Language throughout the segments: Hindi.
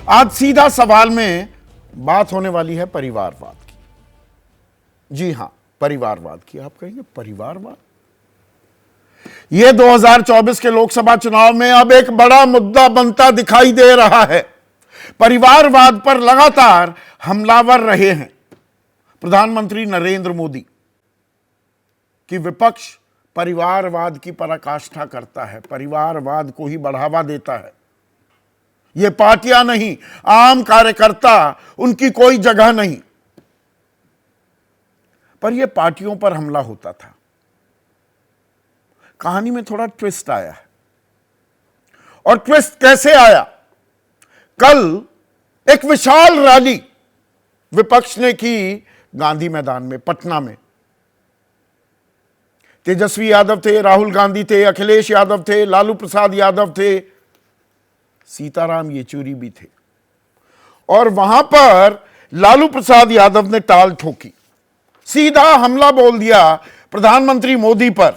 आज सीधा सवाल में बात होने वाली है परिवारवाद की। जी हां, परिवारवाद की। आप कहेंगे परिवारवाद, यह 2024 के लोकसभा चुनाव में अब एक बड़ा मुद्दा बनता दिखाई दे रहा है। परिवारवाद पर लगातार हमलावर रहे हैं प्रधानमंत्री नरेंद्र मोदी कि विपक्ष परिवारवाद की पराकाष्ठा करता है, परिवारवाद को ही बढ़ावा देता है। ये पार्टियां नहीं, आम कार्यकर्ता, उनकी कोई जगह नहीं। पर यह पार्टियों पर हमला होता था। कहानी में थोड़ा ट्विस्ट आया है। और ट्विस्ट कैसे आया? कल एक विशाल रैली विपक्ष ने की गांधी मैदान में, पटना में। तेजस्वी यादव थे, राहुल गांधी थे, अखिलेश यादव थे, लालू प्रसाद यादव थे, सीताराम येचुरी भी थे। और वहां पर लालू प्रसाद यादव ने टाल ठोकी, सीधा हमला बोल दिया प्रधानमंत्री मोदी पर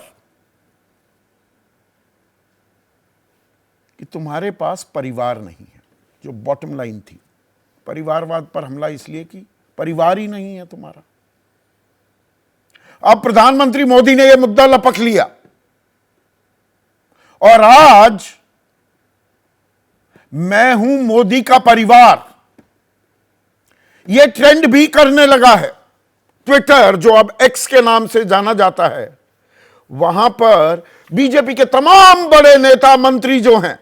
कि तुम्हारे पास परिवार नहीं है। जो बॉटम लाइन थी, परिवारवाद पर हमला इसलिए कि परिवार ही नहीं है तुम्हारा। अब प्रधानमंत्री मोदी ने यह मुद्दा लपक लिया और आज मैं हूं मोदी का परिवार, यह ट्रेंड भी करने लगा है। ट्विटर, जो अब एक्स के नाम से जाना जाता है, वहां पर बीजेपी के तमाम बड़े नेता मंत्री जो हैं,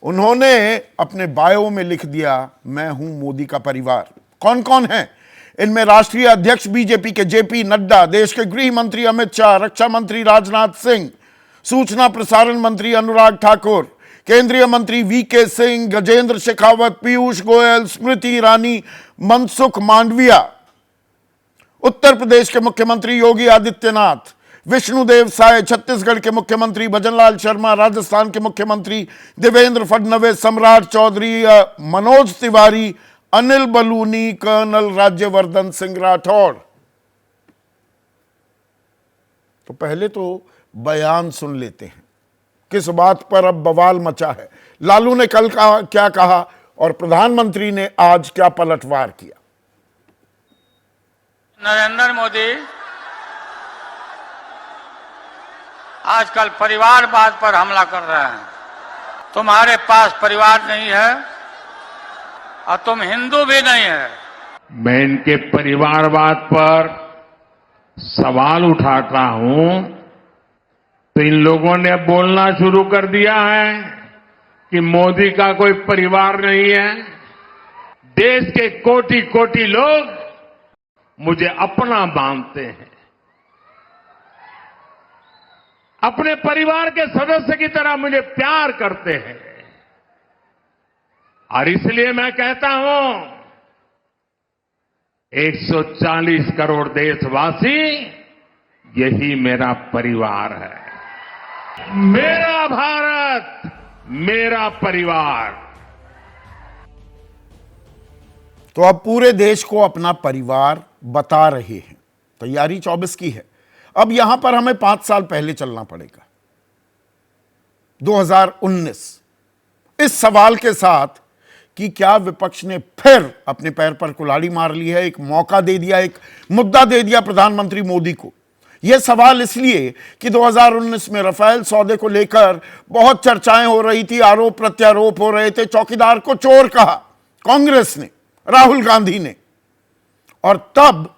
उन्होंने अपने बायो में लिख दिया मैं हूं मोदी का परिवार। कौन कौन है इनमें? राष्ट्रीय अध्यक्ष बीजेपी के जेपी नड्डा, देश के गृह मंत्री अमित शाह, रक्षा मंत्री राजनाथ सिंह, सूचना प्रसारण मंत्री अनुराग ठाकुर, केंद्रीय मंत्री वीके सिंह, गजेंद्र शेखावत, पीयूष गोयल, स्मृति ईरानी, मनसुख मांडविया, उत्तर प्रदेश के मुख्यमंत्री योगी आदित्यनाथ, विष्णुदेव साय, छत्तीसगढ़ के मुख्यमंत्री भजनलाल शर्मा, राजस्थान के मुख्यमंत्री देवेंद्र फडणवीस, सम्राट चौधरी, मनोज तिवारी, अनिल बलूनी, कर्नल राज्यवर्धन सिंह राठौड़। तो पहले तो बयान सुन लेते हैं किस बात पर अब बवाल मचा है। लालू ने कल क्या कहा और प्रधानमंत्री ने आज क्या पलटवार किया। नरेंद्र मोदी आजकल परिवारवाद पर हमला कर रहे हैं। तुम्हारे पास परिवार नहीं है और तुम हिंदू भी नहीं है। मैं इनके परिवारवाद पर सवाल उठाता हूं तो इन लोगों ने बोलना शुरू कर दिया है कि मोदी का कोई परिवार नहीं है। देश के कोटि कोटि लोग मुझे अपना मानते हैं, अपने परिवार के सदस्य की तरह मुझे प्यार करते हैं। और इसलिए मैं कहता हूं 140 करोड़ देशवासी, यही मेरा परिवार है। मेरा भारत, मेरा परिवार। तो अब पूरे देश को अपना परिवार बता रहे हैं। तैयारी 24 की है। अब यहां पर हमें 5 साल पहले चलना पड़ेगा, 2019, इस सवाल के साथ कि क्या विपक्ष ने फिर अपने पैर पर कुल्हाड़ी मार ली है, एक मौका दे दिया, एक मुद्दा दे दिया प्रधानमंत्री मोदी को। यह सवाल इसलिए कि 2019 में राफेल सौदे को लेकर बहुत चर्चाएं हो रही थी, आरोप प्रत्यारोप हो रहे थे। चौकीदार को चोर कहा कांग्रेस ने, राहुल गांधी ने। और तब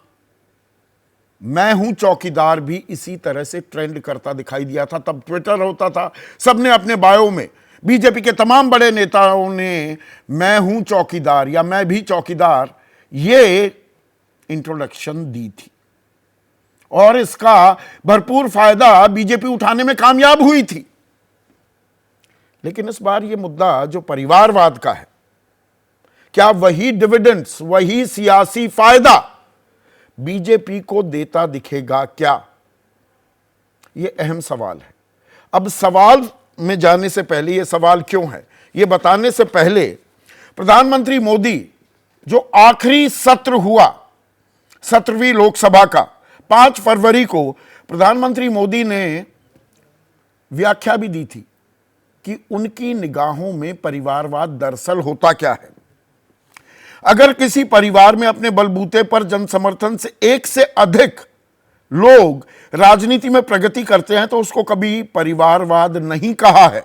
मैं हूं चौकीदार भी इसी तरह से ट्रेंड करता दिखाई दिया था। तब ट्विटर होता था, सबने अपने बायो में, बीजेपी के तमाम बड़े नेताओं ने मैं हूं चौकीदार या मैं भी चौकीदार, ये इंट्रोडक्शन दी थी। और इसका भरपूर फायदा बीजेपी उठाने में कामयाब हुई थी। लेकिन इस बार यह मुद्दा जो परिवारवाद का है, क्या वही डिविडेंड्स, वही सियासी फायदा बीजेपी को देता दिखेगा क्या? यह अहम सवाल है। अब सवाल में जाने से पहले, यह सवाल क्यों है, यह बताने से पहले, प्रधानमंत्री मोदी जो आखिरी सत्र हुआ 17वीं लोकसभा का, 5 फरवरी को प्रधानमंत्री मोदी ने व्याख्या भी दी थी कि उनकी निगाहों में परिवारवाद दरअसल होता क्या है। अगर किसी परिवार में अपने बलबूते पर जन समर्थन से एक से अधिक लोग राजनीति में प्रगति करते हैं तो उसको कभी परिवारवाद नहीं कहा है।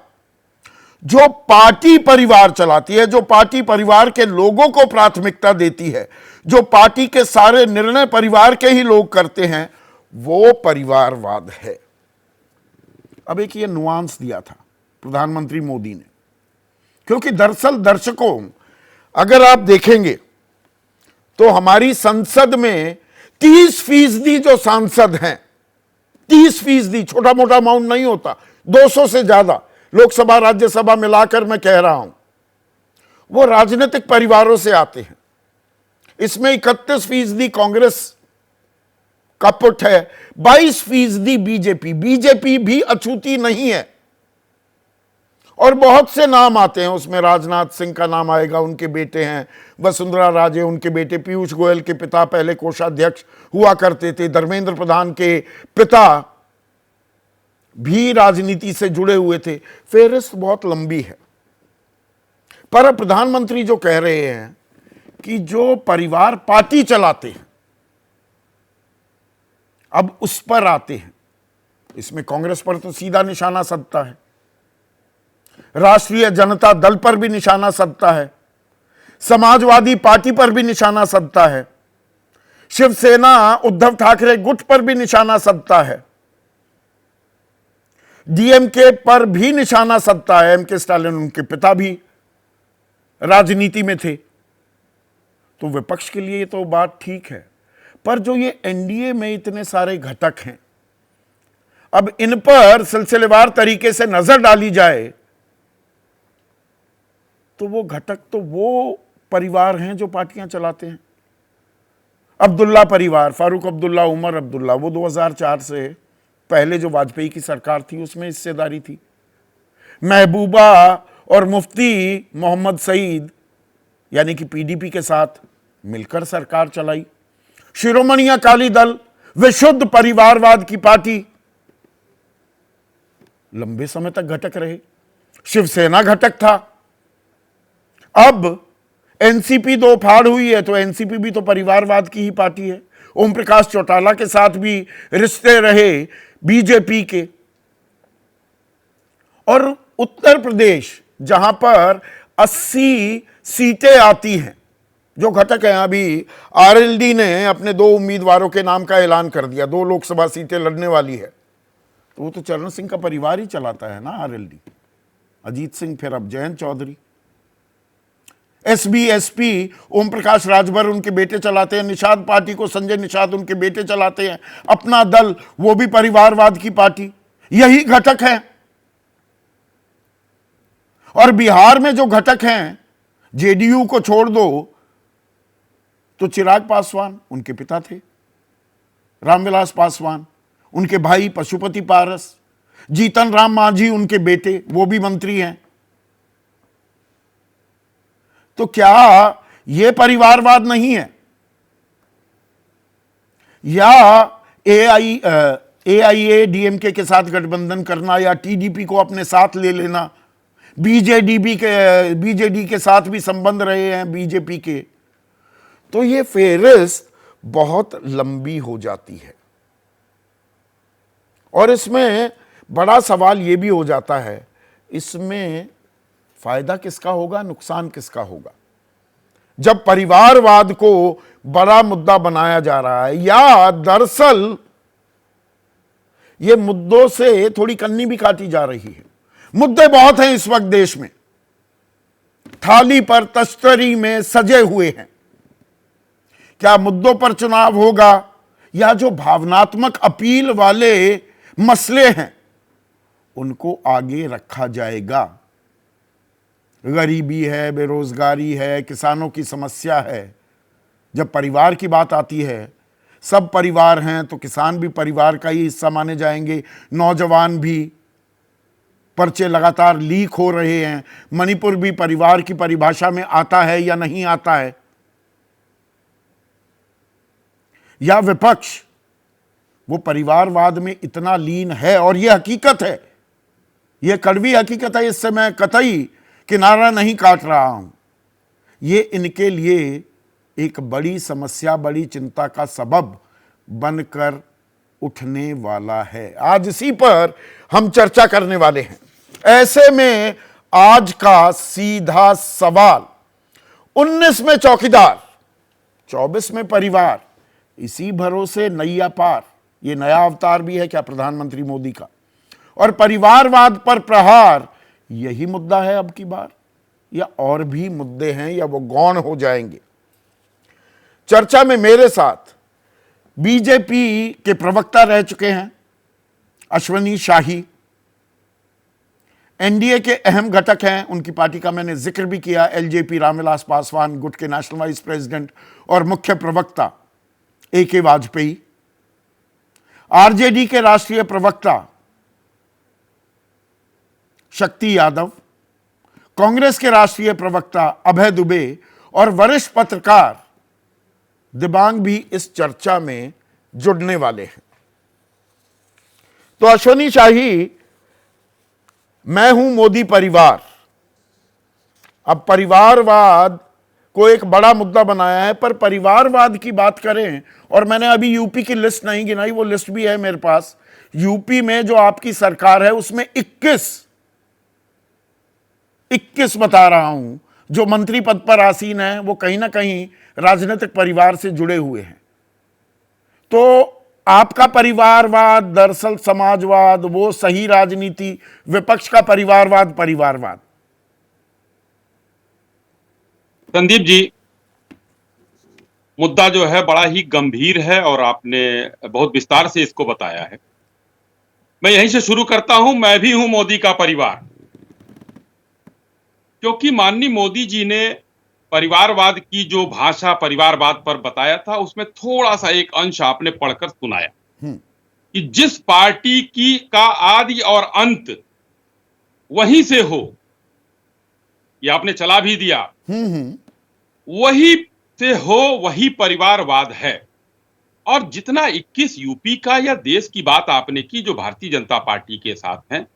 जो पार्टी परिवार चलाती है, जो पार्टी परिवार के लोगों को प्राथमिकता देती है, जो पार्टी के सारे निर्णय परिवार के ही लोग करते हैं, वो परिवारवाद है। अब एक ये नुआंस दिया था प्रधानमंत्री मोदी ने, क्योंकि दरअसल दर्शकों, अगर आप देखेंगे तो हमारी संसद में 30% जो सांसद हैं, 30%, छोटा मोटा अमाउंट नहीं होता, 200 से ज्यादा लोकसभा राज्यसभा मिलाकर मैं कह रहा हूं, वो राजनीतिक परिवारों से आते हैं। इसमें 31% कांग्रेस का पुट है, 22% बीजेपी। बीजेपी भी अछूती नहीं है, और बहुत से नाम आते हैं उसमें। राजनाथ सिंह का नाम आएगा, उनके बेटे हैं, वसुंधरा राजे उनके बेटे, पीयूष गोयल के पिता पहले कोषाध्यक्ष हुआ करते थे, धर्मेंद्र प्रधान के पिता भी राजनीति से जुड़े हुए थे। फेहरिस्त बहुत लंबी है। पर अब प्रधानमंत्री जो कह रहे हैं कि जो परिवार पार्टी चलाते हैं, अब उस पर आते हैं। इसमें कांग्रेस पर तो सीधा निशाना साधता है, राष्ट्रीय जनता दल पर भी निशाना साधता है, समाजवादी पार्टी पर भी निशाना साधता है, शिवसेना उद्धव ठाकरे गुट पर भी निशाना साधता है, डीएमके पर भी निशाना साधता है। एमके स्टालिन, उनके पिता भी राजनीति में थे। तो विपक्ष के लिए तो बात ठीक है, पर जो ये एनडीए में इतने सारे घटक हैं, अब इन पर सिलसिलेवार तरीके से नजर डाली जाए तो वो घटक तो वो परिवार हैं जो पार्टियां चलाते हैं। अब्दुल्ला परिवार, फारूक अब्दुल्ला, उमर अब्दुल्ला, वो 2004 से पहले जो वाजपेयी की सरकार थी उसमें हिस्सेदारी थी। महबूबा और मुफ्ती मोहम्मद सईद यानी कि पीडीपी के साथ मिलकर सरकार चलाई। शिरोमणि अकाली दल विशुद्ध परिवारवाद की पार्टी, लंबे समय तक घटक रहे। शिवसेना घटक था। अब एनसीपी दो फाड़ हुई है तो एनसीपी भी तो परिवारवाद की ही पार्टी है। ओम प्रकाश चौटाला के साथ भी रिश्ते रहे बीजेपी के। और उत्तर प्रदेश जहां पर 80 सीटें आती हैं, जो घटक हैं, अभी आरएलडी ने अपने 2 उम्मीदवारों के नाम का ऐलान कर दिया, 2 लोकसभा सीटें लड़ने वाली है। तो वो तो चरण सिंह का परिवार ही चलाता है ना, आरएलडी। अजीत सिंह, फिर अब जयंत चौधरी। एसबी एसपी ओम प्रकाश राजभर उनके बेटे चलाते हैं। निषाद पार्टी को संजय निषाद उनके बेटे चलाते हैं। अपना दल, वो भी परिवारवाद की पार्टी। यही घटक है। और बिहार में जो घटक हैं, जेडीयू को छोड़ दो तो चिराग पासवान उनके पिता थे, रामविलास पासवान उनके भाई पशुपति पारस, जीतन राम मांझी उनके बेटे, वो भी मंत्री हैं। तो क्या यह परिवारवाद नहीं है? या एआईएडीएमके के साथ गठबंधन करना या टीडीपी को अपने साथ ले लेना, बीजेडी के साथ भी संबंध रहे हैं बीजेपी के, तो ये फेहरिस्त बहुत लंबी हो जाती है। और इसमें बड़ा सवाल यह भी हो जाता है, इसमें फायदा किसका होगा, नुकसान किसका होगा? जब परिवारवाद को बड़ा मुद्दा बनाया जा रहा है, या दरअसल ये मुद्दों से थोड़ी कन्नी भी काटी जा रही है। मुद्दे बहुत हैं इस वक्त देश में, थाली पर तश्तरी में सजे हुए हैं। क्या मुद्दों पर चुनाव होगा, या जो भावनात्मक अपील वाले मसले हैं उनको आगे रखा जाएगा? गरीबी है, बेरोजगारी है, किसानों की समस्या है। जब परिवार की बात आती है, सब परिवार हैं तो किसान भी परिवार का ही हिस्सा माने जाएंगे, नौजवान भी। पर्चे लगातार लीक हो रहे हैं। मणिपुर भी परिवार की परिभाषा में आता है या नहीं आता है? या विपक्ष वो परिवारवाद में इतना लीन है, और यह हकीकत है यह कड़वी हकीकत है, इससे मैं कतई किनारा नहीं काट रहा हूं। ये इनके लिए एक बड़ी समस्या, बड़ी चिंता का सबब बनकर उठने वाला है। आज इसी पर हम चर्चा करने वाले हैं। ऐसे में आज का सीधा सवाल, 19 में चौकीदार, 24 में परिवार, इसी भरोसे नैया पार। ये नया अवतार भी है क्या प्रधानमंत्री मोदी का? और परिवारवाद पर प्रहार, यही मुद्दा है अब की बार, या और भी मुद्दे हैं, या वो गौण हो जाएंगे? चर्चा में मेरे साथ बीजेपी के प्रवक्ता रह चुके हैं अश्वनी शाही, एनडीए के अहम घटक हैं, उनकी पार्टी का मैंने जिक्र भी किया, एलजेपी रामविलास पासवान, गुट के नेशनल वाइस प्रेसिडेंट और मुख्य प्रवक्ता AK वाजपेयी, आरजेडी के राष्ट्रीय प्रवक्ता शक्ति यादव, कांग्रेस के राष्ट्रीय प्रवक्ता अभय दुबे और वरिष्ठ पत्रकार दिबांग भी इस चर्चा में जुड़ने वाले हैं। तो अश्वनी शाही, मैं हूं मोदी परिवार। अब परिवारवाद को एक बड़ा मुद्दा बनाया है, पर परिवारवाद की बात करें, और मैंने अभी यूपी की लिस्ट नहीं गिनाई, वो लिस्ट भी है मेरे पास। यूपी में जो आपकी सरकार है उसमें 21 बता रहा हूं जो मंत्री पद पर आसीन है, वो कहीं ना कहीं राजनीतिक परिवार से जुड़े हुए हैं। तो आपका परिवारवाद दरअसल समाजवाद, वो सही राजनीति, विपक्ष का परिवारवाद। संदीप जी, मुद्दा जो है बड़ा ही गंभीर है और आपने बहुत विस्तार से इसको बताया है। मैं यहीं से शुरू करता हूं। मैं भी हूं मोदी का परिवार, क्योंकि माननीय मोदी जी ने परिवारवाद की जो भाषा परिवारवाद पर बताया था, उसमें थोड़ा सा एक अंश आपने पढ़कर सुनाया कि जिस पार्टी की का आदि और अंत वहीं से हो, ये आपने चला भी दिया, वही से हो, वही परिवारवाद है। और जितना 21 यूपी का या देश की बात आपने की जो भारतीय जनता पार्टी के साथ हैं,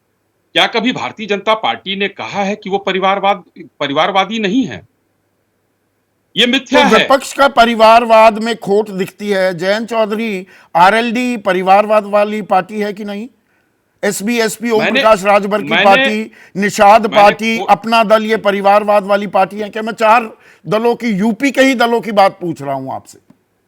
क्या कभी भारतीय जनता पार्टी ने कहा है कि वो परिवारवादी नहीं है? ये मिथ्या तो है। विपक्ष का परिवारवाद में खोट दिखती है। जयंत चौधरी आरएलडी परिवारवाद वाली पार्टी है कि नहीं? एसपी ओम प्रकाश राजभर की पार्टी, निषाद पार्टी, अपना दल, ये परिवारवाद वाली पार्टी है क्या? मैं 4 दलों की, यूपी के ही दलों की बात पूछ रहा हूं आपसे।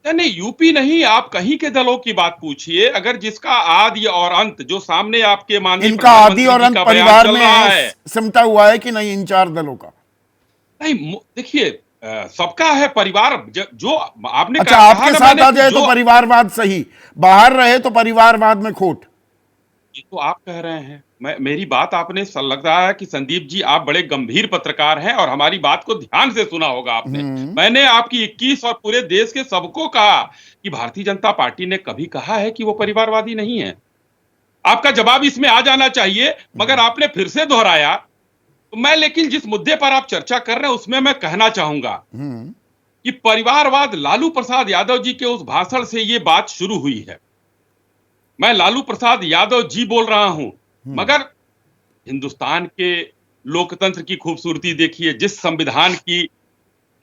नहीं, यूपी नहीं, आप कहीं के दलों की बात पूछिए। अगर जिसका आदि और अंत जो सामने आपके माननीय इनका आदि और अंत परिवार में सिमटा हुआ है कि नहीं इन 4 दलों का? नहीं, देखिए, सबका है परिवार जो आपने अच्छा, आपके साथ आ जाए तो परिवारवाद सही, बाहर रहे तो परिवारवाद में खोट। ये तो आप कह रहे हैं। मेरी बात आपने लग रहा है कि संदीप जी आप बड़े गंभीर पत्रकार हैं और हमारी बात को ध्यान से सुना होगा आपने। मैंने आपकी 21 और पूरे देश के सबको कहा कि भारतीय जनता पार्टी ने कभी कहा है कि वो परिवारवादी नहीं है। आपका जवाब इसमें आ जाना चाहिए, मगर आपने फिर से दोहराया। तो मैं, लेकिन जिस मुद्दे पर आप चर्चा कर रहे हैं उसमें मैं कहना चाहूंगा कि परिवारवाद लालू प्रसाद यादव जी के उस भाषण से ये बात शुरू हुई है। मैं लालू प्रसाद यादव जी बोल रहा हूं, मगर हिंदुस्तान के लोकतंत्र की खूबसूरती देखिए। जिस संविधान की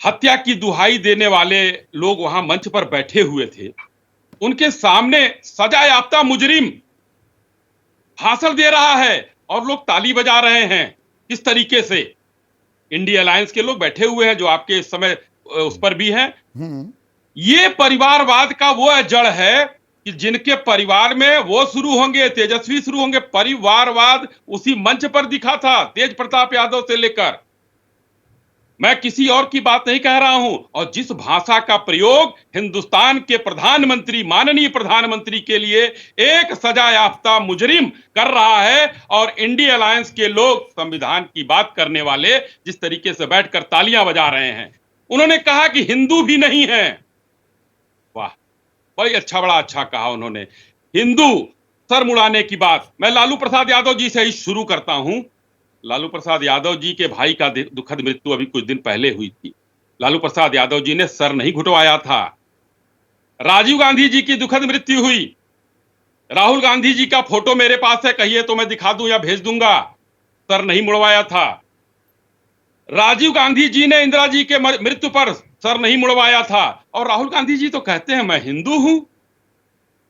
हत्या की दुहाई देने वाले लोग वहां मंच पर बैठे हुए थे, उनके सामने सजा याफ्ता मुजरिम भाषण दे रहा है और लोग ताली बजा रहे हैं। किस तरीके से इंडिया अलायंस के लोग बैठे हुए हैं जो आपके इस समय उस पर भी हैं। ये परिवारवाद का वो जड़ है कि जिनके परिवार में वो शुरू होंगे, तेजस्वी शुरू होंगे। परिवारवाद उसी मंच पर दिखा था, तेज प्रताप यादव से लेकर। मैं किसी और की बात नहीं कह रहा हूं। और जिस भाषा का प्रयोग हिंदुस्तान के प्रधानमंत्री, माननीय प्रधानमंत्री के लिए एक सजा याफ्ता मुजरिम कर रहा है, और इंडिया अलायंस के लोग, संविधान की बात करने वाले, जिस तरीके से बैठकर तालियां बजा रहे हैं। उन्होंने कहा कि हिंदू भी नहीं है। वाह, बड़ा अच्छा कहा उन्होंने। हिंदू सर मुड़ाने की बात। मैं लालू प्रसाद यादव जी से ही शुरू करता हूं। लालू प्रसाद यादव जी के भाई का दुखद मृत्यु अभी कुछ दिन पहले हुई थी। लालू प्रसाद यादव जी ने सर नहीं घुटवाया था। राजीव गांधी जी की दुखद मृत्यु हुई। राहुल गांधी जी का फोटो मेरे पास है, कहिए तो मैं दिखा दूं या भेज दूंगा। सर नहीं मुड़वाया था। राजीव गांधी जी ने इंदिरा जी के मृत्यु पर सर नहीं मुड़वाया था। और राहुल गांधी जी तो कहते हैं मैं हिंदू हूं,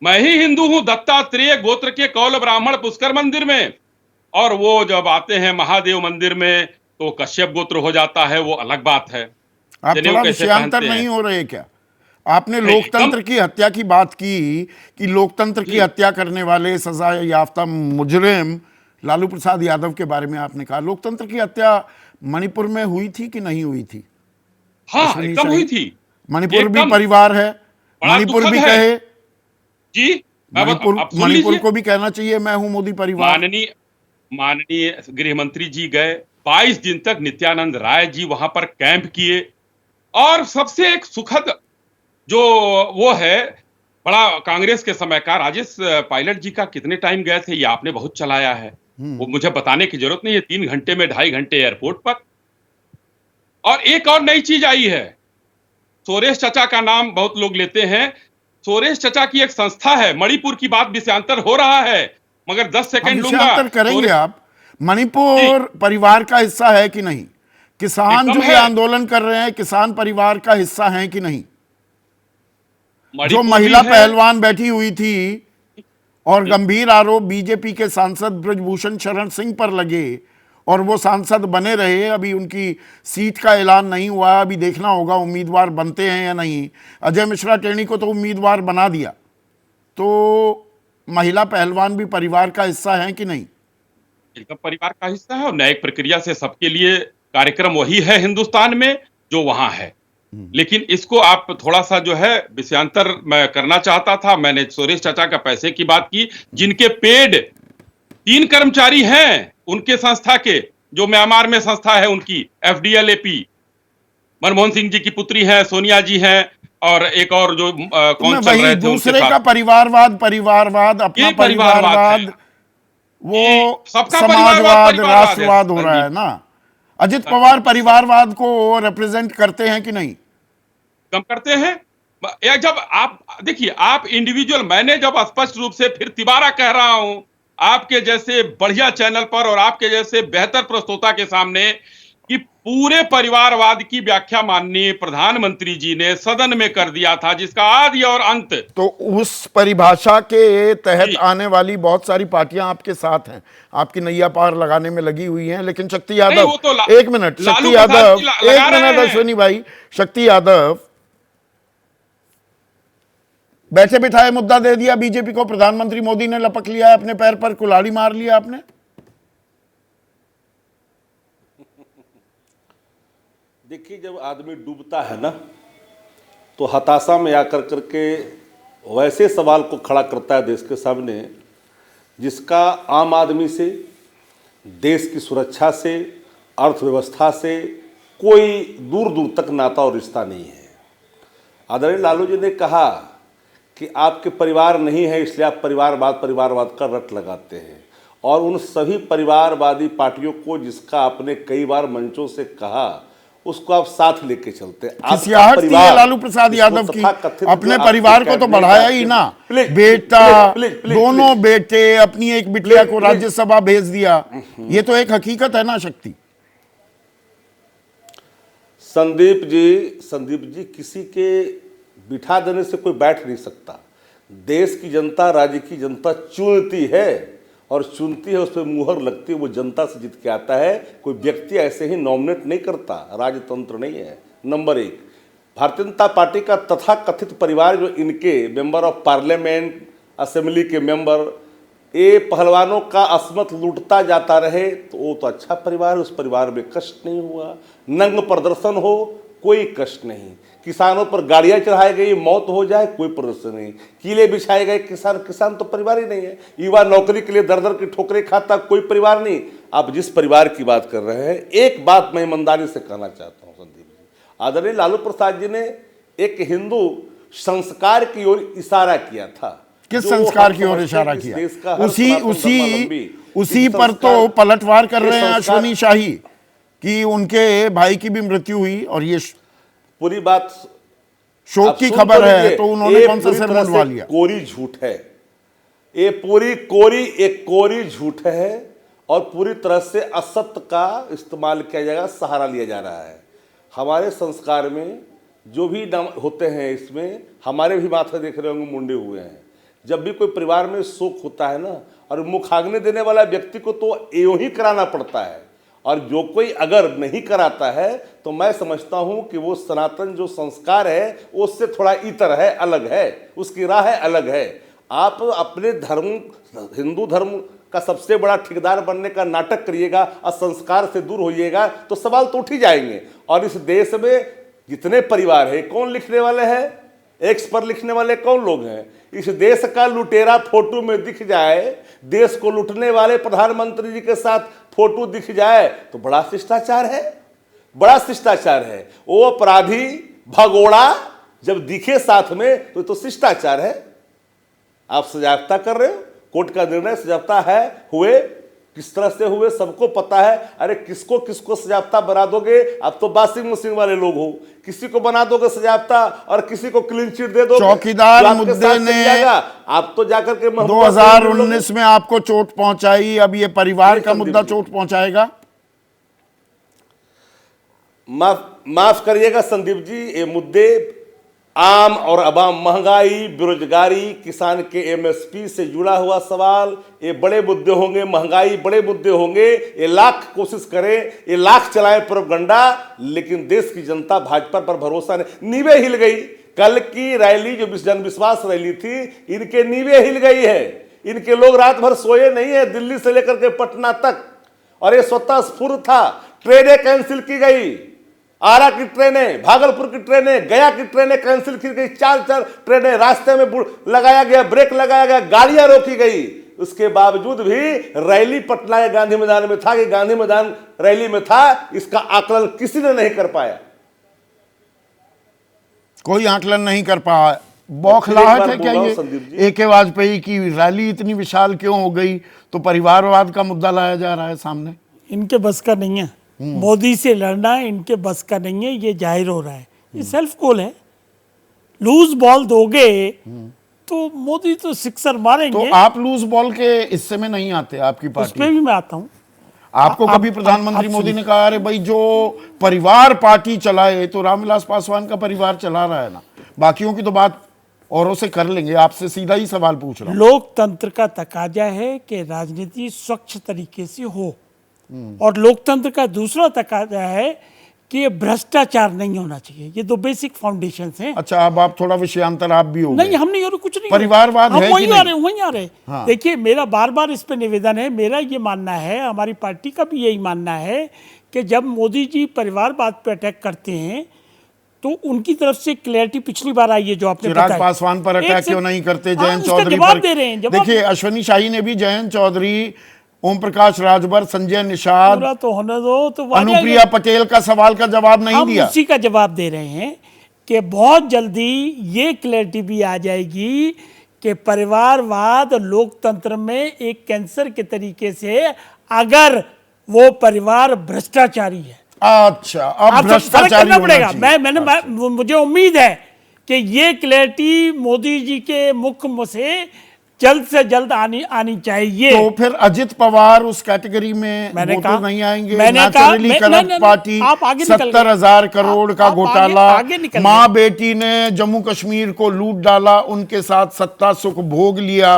मैं ही हिंदू हूं, दत्तात्रेय गोत्र के कौल ब्राह्मण पुष्कर मंदिर में। और वो जब आते हैं महादेव मंदिर में तो कश्यप गोत्र हो जाता है, वो अलग बात है। आप जनेऊ थोड़ा कैसे विषयांतर पहनते नहीं हैं? हो रहे क्या? आपने नहीं, लोकतंत्र की हत्या की बात की कि लोकतंत्र की हत्या करने वाले सजा याफ्ता मुजरिम लालू प्रसाद यादव के बारे में आपने कहा। लोकतंत्र की हत्या मणिपुर में हुई थी कि नहीं हुई थी? हाँ, अश्विनी एकदम शाही, हुई थी। मणिपुर भी एकदम परिवार है, बड़ा मणिपुर दुखद भी है। कहे, जी, मणिपुर आप सुन मणिपुर लीजिए। को भी कहना चाहिए मैं हूं मोदी परिवार। माननीय गृह मंत्री जी गए, 22 दिन तक नित्यानंद राय जी वहां पर कैंप किए। और सबसे एक सुखद जो वो है, बड़ा कांग्रेस के समय का राजेश पायलट जी का कितने टाइम गए थे, ये आपने बहुत चलाया है, वो मुझे बताने की जरूरत नहीं है। 3 घंटे में 2.5 घंटे एयरपोर्ट पर। और एक और नई चीज आई है, सोरेश चचा का नाम बहुत लोग लेते हैं। सोरेश चचा की एक संस्था है, मणिपुर की बात विषयांतर हो रहा है, मगर 10 हम सेकंड लूंगा। विषयांतर करेंगे। आप मणिपुर जी। परिवार का हिस्सा है कि नहीं? किसान एकदम जो ये है। आंदोलन कर रहे हैं किसान परिवार का हिस्सा हैं कि नहीं? जो मणिपुर महिला भी है। पहलवान बैठी हुई थी और गंभीर आरोप बीजेपी के सांसद ब्रजभूषण शरण सिंह पर लगे और वो सांसद बने रहे, अभी उनकी सीट का ऐलान नहीं हुआ, अभी देखना होगा उम्मीदवार बनते हैं या नहीं। अजय मिश्रा टेनी को तो उम्मीदवार बना दिया, तो महिला पहलवान भी परिवार का हिस्सा है कि नहीं? एकदम परिवार का हिस्सा है। और न्यायिक प्रक्रिया से सबके लिए कार्यक्रम वही है हिंदुस्तान में जो वहां है। लेकिन इसको आप थोड़ा सा जो है विषयांतर मैं करना चाहता था। मैंने सुरेश चाचा का पैसे की बात की, जिनके पेड 3 कर्मचारी हैं उनके संस्था के, जो म्यांमार में संस्था है उनकी FDLAP। मनमोहन सिंह जी की पुत्री हैं, सोनिया जी हैं, और एक और जो कौन चल वही रहे थे उनके दूसरे का साथ। परिवारवाद अपना ये परिवारवाद है। परिवारवाद, वो सबका समाजवाद परिवारवाद राष्ट्रवाद हो रहा है ना। अजित पवार परिवारवाद को रिप्रेजेंट करते हैं कि नहीं? कम करते हैं। या जब आप देखिए, आप इंडिविजुअल, मैंने जब स्पष्ट रूप से फिर तिबारा कह रहा हूं आपके जैसे बढ़िया चैनल पर और आपके जैसे बेहतर प्रस्तोता के सामने, कि पूरे परिवारवाद की व्याख्या माननीय प्रधानमंत्री जी ने सदन में कर दिया था, जिसका आदि और अंत। तो उस परिभाषा के तहत जी। आने वाली बहुत सारी पार्टियां आपके साथ हैं, आपकी नैया पार लगाने में लगी हुई हैं, लेकिन शक्ति नहीं, यादव, वो तो एक मिनट, लालू शक्ति प्रसाद यादव, जी एक लगा रहे मिनट हैं। अश्विनी भाई, शक्ति यादव बैठे बिठाए मुद्दा दे दिया बीजेपी को, प्रधानमंत्री मोदी ने लपक लिया है अपने पैर पर, कुल्हाड़ी मार लिया आपने। देखिए, जब आदमी डूबता है ना तो हताशा में आकर करके वैसे सवाल को खड़ा करता है देश के सामने जिसका आम आदमी से, देश की सुरक्षा से, अर्थव्यवस्था से कोई दूर दूर तक नाता और रिश्ता नहीं है। आदरणीय लालू जी ने कहा कि आपके परिवार नहीं है इसलिए आप परिवारवाद का रट लगाते हैं, और उन सभी परिवारवादी पार्टियों को जिसका आपने कई बार मंचों से कहा उसको आप साथ लेके चलते हैं। खिसियाहट थी है लालू प्रसाद यादव की, अपने परिवार को तो बढ़ाया ही ना, बेटा, दोनों बेटे, अपनी एक बिटिया को राज्यसभा भेज दिया, ये तो एक हकीकत है ना शक्ति। संदीप जी किसी के बिठा देने से कोई बैठ नहीं सकता। देश की जनता, राज्य की जनता चुनती है और चुनती है, उस पर मुहर लगती है, वो जनता से जीत के आता है। कोई व्यक्ति ऐसे ही नॉमिनेट नहीं करता, राजतंत्र नहीं है। नंबर 1, भारतीय जनता पार्टी का तथाकथित परिवार, जो इनके मेंबर ऑफ पार्लियामेंट, असेंबली के मेंबर, ये पहलवानों का अस्मत लूटता जाता रहे तो वो तो अच्छा परिवार है, उस परिवार में कष्ट नहीं हुआ। नंग प्रदर्शन हो, कोई कष्ट नहीं। किसानों पर गाड़ियां चढ़ाई गई, मौत हो जाए, कोई प्रदर्शन नहीं। किले बिछाए गए, किसान तो परिवार ही नहीं है। युवा नौकरी के लिए दर दर की ठोकरें खाता, कोई परिवार नहीं। आप जिस परिवार की बात कर रहे हैं, एक बात मैं ईमानदारी से कहना चाहता हूं संदीप जी, आदरणीय लालू प्रसाद जी ने एक हिंदू संस्कार की ओर इशारा किया था। किस संस्कार की ओर इशारा किया? उसी पर तो पलटवार कर रहे हैं अश्विनी शाही कि उनके भाई की भी मृत्यु हुई, और ये पूरी बात शोक की खबर है, तो उन्होंने कौन सा सिर मुंडवा लिया? कोरी झूठ है, ये पूरी कोरी झूठ है। और पूरी तरह से असत्य का इस्तेमाल किया जाएगा, सहारा लिया जा रहा है। हमारे संस्कार में जो भी नाम होते हैं, इसमें हमारे भी माथे देख रहे होंगे मुंडे हुए हैं। जब भी कोई परिवार में शोक होता है ना, और मुखाग्नि देने वाला व्यक्ति को तो यूं ही कराना पड़ता है, और जो कोई अगर नहीं कराता है तो मैं समझता हूं कि वो सनातन जो संस्कार है उससे थोड़ा इतर है, अलग है, उसकी राह है, अलग है। आप अपने धर्म, हिंदू धर्म का सबसे बड़ा ठेकेदार बनने का नाटक करिएगा और संस्कार से दूर होइएगा तो सवाल तो उठ ही जाएंगे। और इस देश में जितने परिवार है, कौन लिखने वाले हैं, एक्स पर लिखने वाले कौन लोग हैं? इस देश का लुटेरा फोटो में दिख जाए, देश को लूटने वाले प्रधानमंत्री जी के साथ फोटो दिख जाए तो बड़ा शिष्टाचार है, बड़ा शिष्टाचार है। वो अपराधी भगोड़ा जब दिखे साथ में तो शिष्टाचार है। आप सजागता कर रहे हो, कोर्ट का निर्णय सजागता है, हुए किस तरह से हुए सबको पता है। अरे किसको किसको सजागता बना दोगे? आप तो वाशिंग मशीन वाले लोग हो, किसी को बना दोगे सजागता और किसी को क्लीन चिट दे दोगे। चौकीदार मुद्दे ने आप तो जाकर के 2019 में आपको चोट पहुंचाई, अब ये परिवार का मुद्दा चोट पहुंचाएगा। माफ करिएगा संदीप जी, ये मुद्दे आम और अवाम, महंगाई, बेरोजगारी, किसान के एमएसपी से जुड़ा हुआ सवाल, ये बड़े मुद्दे होंगे। महंगाई बड़े मुद्दे होंगे, ये लाख कोशिश करें, ये लाख चलाएं प्रोपगंडा, लेकिन देश की जनता भाजपा पर भरोसा नहीं। नींवें हिल गई। कल की रैली जो जनविश्वास रैली थी, इनके नींवें हिल गई है। इनके लोग रात भर सोए नहीं है, दिल्ली से लेकर के पटना तक। और ये स्वतः स्फूर्त था। ट्रेनें कैंसिल की गई, आरा की ट्रेनें, भागलपुर की ट्रेनें, गया की ट्रेनें कैंसिल की गई। 4 ट्रेनें रास्ते में लगाया गया, ब्रेक लगाया गया, गाड़ियां रोकी गई। उसके बावजूद भी रैली पटना के गांधी मैदान में था कि गांधी मैदान रैली में था, इसका आकलन किसी ने नहीं कर पाया। कोई आकलन नहीं कर पाया। बौखलाहट है क्या ये? AK वाजपेयी की रैली इतनी विशाल क्यों हो गई? तो परिवारवाद का मुद्दा लाया जा रहा है सामने। इनके बस का नहीं है, मोदी से लड़ना इनके बस का नहीं है, ये जाहिर हो रहा है। ये सेल्फ गोल है। लूज बॉल दोगे तो मोदी तो सिक्सर मारेंगे। तो आप लूज बॉल के हिस्से में नहीं आते, आपकी पार्टी? उसमें भी मैं आता हूं। आपको कभी प्रधानमंत्री मोदी ने कहा अरे भाई जो परिवार पार्टी चलाए, तो रामविलास पासवान का परिवार चला रहा है ना, बाकियों की तो बात औरों से कर लेंगे। आपसे सीधा ही सवाल पूछ रहा हूं। लोकतंत्र का तकाजा है कि राजनीति स्वच्छ तरीके से हो, और लोकतंत्र का दूसरा तकाजा है कि भ्रष्टाचार नहीं होना चाहिए। ये 2 बेसिक फाउंडेशंस हैं। अच्छा, अब आप थोड़ा विषयांतर आप भी हो नहीं, हम नहीं हो रहे, कुछ नहीं। परिवारवाद है कि वहीं नहीं? आ रहे। हाँ। देखिए, मेरा बार बार इस पे निवेदन है, मेरा ये मानना है, हमारी पार्टी का भी यही मानना है कि जब मोदी जी परिवारवाद पे अटैक करते हैं तो उनकी तरफ से क्लैरिटी पिछली बार आई है जो आपने चिराग पासवान पर अटैक क्यों नहीं करते? जयंत चौधरी जवाब पर दे रहे हैं। देखिए, अश्वनी शाही ने भी जयंत चौधरी, ओम प्रकाश राजभर, संजय निषाद, पूरा तो होने दो, तो अनुप्रिया पटेल का सवाल का जवाब नहीं दिया। उसी का जवाब दे रहे हैं कि बहुत जल्दी ये क्लैरिटी भी आ जाएगी कि परिवारवाद लोकतंत्र में एक कैंसर के तरीके से, अगर वो परिवार भ्रष्टाचारी है। अच्छा, अब भ्रष्टाचारी होना चाहिए। मुझे उम्मीद है कि ये क्लैरिटी मोदी जी के मुख से जल्द से जल्द आनी चाहिए। तो फिर अजित पवार उस कैटेगरी में वोटर नहीं आएंगे? नेचुरली करप्ट पार्टी, 70,000 करोड़ का घोटाला, माँ बेटी ने जम्मू कश्मीर को लूट डाला, उनके साथ सत्ता सुख भोग लिया।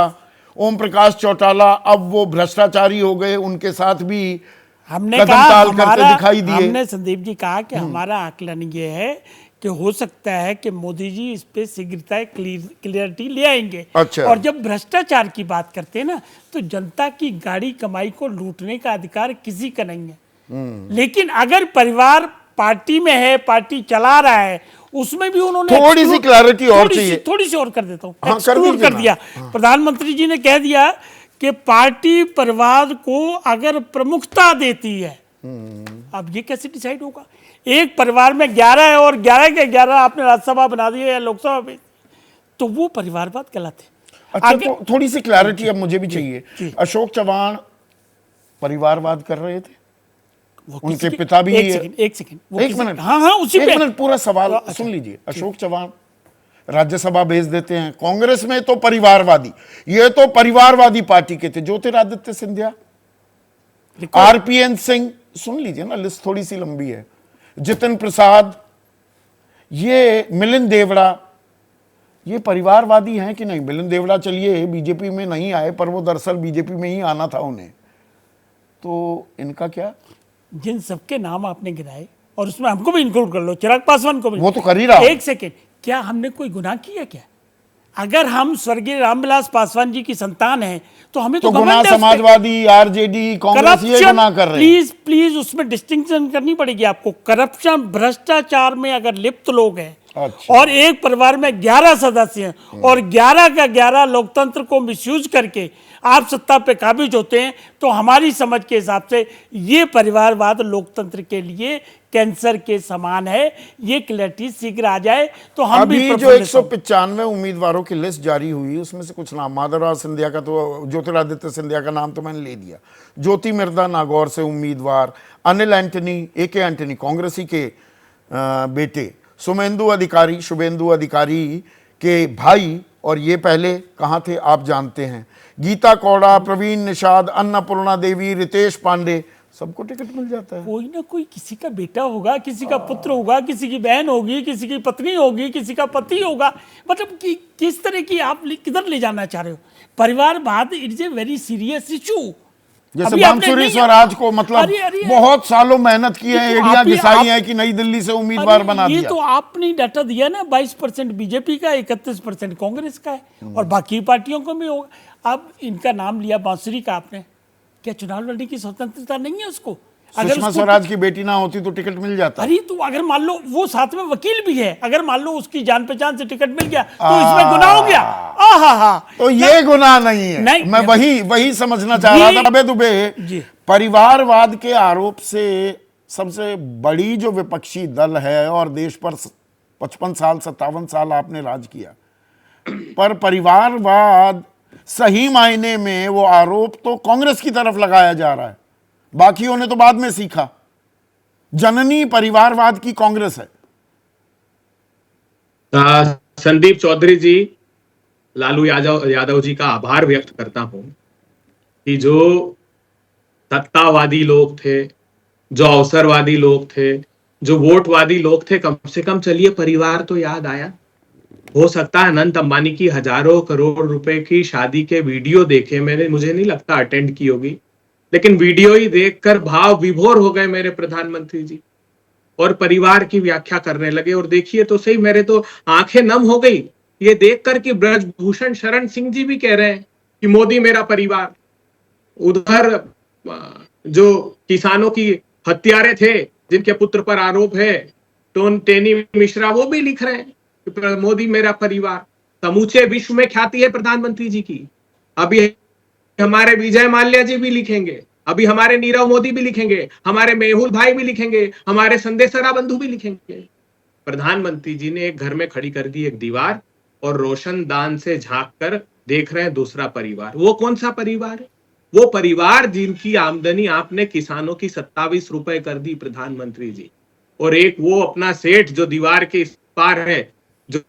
ओम प्रकाश चौटाला अब वो भ्रष्टाचारी हो गए, उनके साथ भी हमने कदम कहा, ताल करते दिखाई दिए। हमने संदीप जी कहा कि हमारा आकलन ये है कि हो सकता है कि मोदी जी इस पे शीघ्रता क्लियरिटी ले आएंगे। अच्छा। और जब भ्रष्टाचार की बात करते हैं ना, तो जनता की गाड़ी कमाई को लूटने का अधिकार किसी का नहीं है। लेकिन अगर परिवार पार्टी में है, पार्टी चला रहा है, उसमें भी उन्होंने थोड़ी सी क्लैरिटी और चाहिए। थोड़ी सी और कर देता हूँ, हाँ, कर दिया। प्रधानमंत्री जी ने कह दिया कि पार्टी परिवार को अगर प्रमुखता देती है। अब ये कैसे डिसाइड होगा? एक परिवार में 11 है और 11 के 11 आपने राज्यसभा बना दिए या लोकसभा में, तो वो परिवारवाद कहलाते। अच्छा, तो थोड़ी सी क्लैरिटी अब मुझे भी चाहिए। अशोक चव्हाण परिवारवाद कर रहे थे, उनके पिता भी। एक मिनट, हाँ, उसी पे। एक मिनट, पूरा सवाल सुन लीजिए। अशोक चव्हाण राज्यसभा भेज देते हैं, कांग्रेस में तो परिवारवादी, ये तो परिवारवादी पार्टी के थे। ज्योतिरादित्य सिंधिया आरपीएन सिंह, सुन लीजिए ना, लिस्ट थोड़ी सी लंबी है, जितिन प्रसाद, ये मिलिंद देवड़ा, ये परिवारवादी हैं कि नहीं? मिलिंद देवड़ा चलिए बीजेपी में नहीं आए, पर वो दरअसल बीजेपी में ही आना था उन्हें, तो इनका क्या? जिन सबके नाम आपने गिनाए और उसमें हमको भी इंक्लूड कर लो, चिराग पासवान को भी, वो तो कर ही रहा हूं। एक सेकेंड, क्या हमने कोई गुनाह किया क्या? अगर हम स्वर्गीय रामविलास पासवान जी की संतान हैं तो हमें तो गुनाह घमंड है उस पे। समाजवादी, आरजेडी, कांग्रेस ये गुनाह कर रहे हैं। प्लीज प्लीज उसमें डिस्टिंक्शन करनी पड़ेगी आपको। करप्शन, भ्रष्टाचार में अगर लिप्त लोग हैं, अच्छा। और एक परिवार में 11 सदस्य हैं और 11 का 11 लोकतंत्र को मिसयूज करके आप सत्ता पे काबिज होते हैं, तो हमारी समझ के हिसाब से ये परिवारवाद लोकतंत्र के लिए कैंसर के समान है। ये क्लैरिटी शीघ्र आ जाए तो हम भी अभी जो प्रफुल्लित हों। 195 उम्मीदवारों की लिस्ट जारी हुई, उसमें से कुछ नाम, माधवराव सिंधिया का तो, ज्योतिरादित्य सिंधिया का नाम तो मैंने ले दिया, ज्योति मिर्धा नागौर से उम्मीदवार, अनिल एंटनी, AK एंटनी कांग्रेसी के बेटे, शुभेंदु अधिकारी के भाई, और ये पहले कहाँ थे आप जानते हैं, गीता कौड़ा, प्रवीण निषाद, अन्नपूर्णा देवी, रितेश पांडे, सबको टिकट मिल जाता है। कोई ना कोई किसी का बेटा होगा, किसी का पुत्र होगा, किसी की बहन होगी, किसी की पत्नी होगी, किसी का पति होगा। मतलब कि किस तरह की आप किधर ले जाना चाह रहे हो? परिवारवाद it's a very serious issue. जैसे बांसुरी स्वराज को, मतलब बहुत सालों मेहनत की है, एडियां घिसाई है कि नई दिल्ली से उम्मीदवार बना दिया। ये तो आपने डाटा दिया ना, 22% बीजेपी का, 31% कांग्रेस का है, और बाकी पार्टियों को भी होगा। अब इनका नाम लिया बांसुरी का आपने, क्या चुनाव लड़ने की स्वतंत्रता नहीं है उसको? सुषमा स्वराज की बेटी ना होती तो टिकट मिल जाता। अरे तो अगर मान लो वो साथ में वकील भी है, अगर मान लो उसकी जान पहचान से टिकट मिल गया तो इसमें गुनाह हो गया। तो ये गुनाह नहीं है। नहीं, मैं वही समझना चाह रहा था। अबे दुबे, परिवारवाद के आरोप से सबसे बड़ी जो विपक्षी दल है, और देश पर 55 साल 57 साल आपने राज किया, पर परिवारवाद सही मायने में वो आरोप तो कांग्रेस की तरफ लगाया जा रहा है, बाकियों ने तो बाद में सीखा। जननी परिवारवाद की कांग्रेस है। संदीप चौधरी जी, लालू यादव जी का आभार व्यक्त करता हूं कि जो सत्तावादी लोग थे, जो अवसरवादी लोग थे, जो वोटवादी लोग थे, कम से कम चलिए परिवार तो याद आया। हो सकता है अनंत अंबानी की हजारों करोड़ रुपए की शादी के वीडियो देखे, मुझे नहीं लगता अटेंड की होगी, लेकिन वीडियो ही देखकर भाव विभोर हो गए मेरे प्रधानमंत्री जी, और परिवार की व्याख्या करने लगे। और देखिए तो सही, मेरे तो आंखें नम हो गई ये देखकर कि ब्रजभूषण शरण सिंह जी भी कह रहे हैं कि मोदी मेरा परिवार। उधर जो किसानों की हत्यारे थे, जिनके पुत्र पर आरोप है, टेनी मिश्रा, वो भी लिख रहे हैं कि मोदी मेरा परिवार। समूचे विश्व में ख्याति है प्रधानमंत्री जी की। अभी हमारे विजय माल्या जी भी लिखेंगे, अभी हमारे नीरव मोदी भी लिखेंगे, हमारे मेहुल भाई भी लिखेंगे, हमारे संदेशरा बंधु भी लिखेंगे। प्रधानमंत्री जी ने एक घर में खड़ी कर दी एक दीवार, और रोशनदान से झांक कर देख रहे हैं दूसरा परिवार। वो कौन सा परिवार है? वो परिवार जिनकी आमदनी आपने किसानों की 27 रुपए कर दी प्रधानमंत्री जी, और एक वो अपना सेठ जो दीवार के इस पार है, जो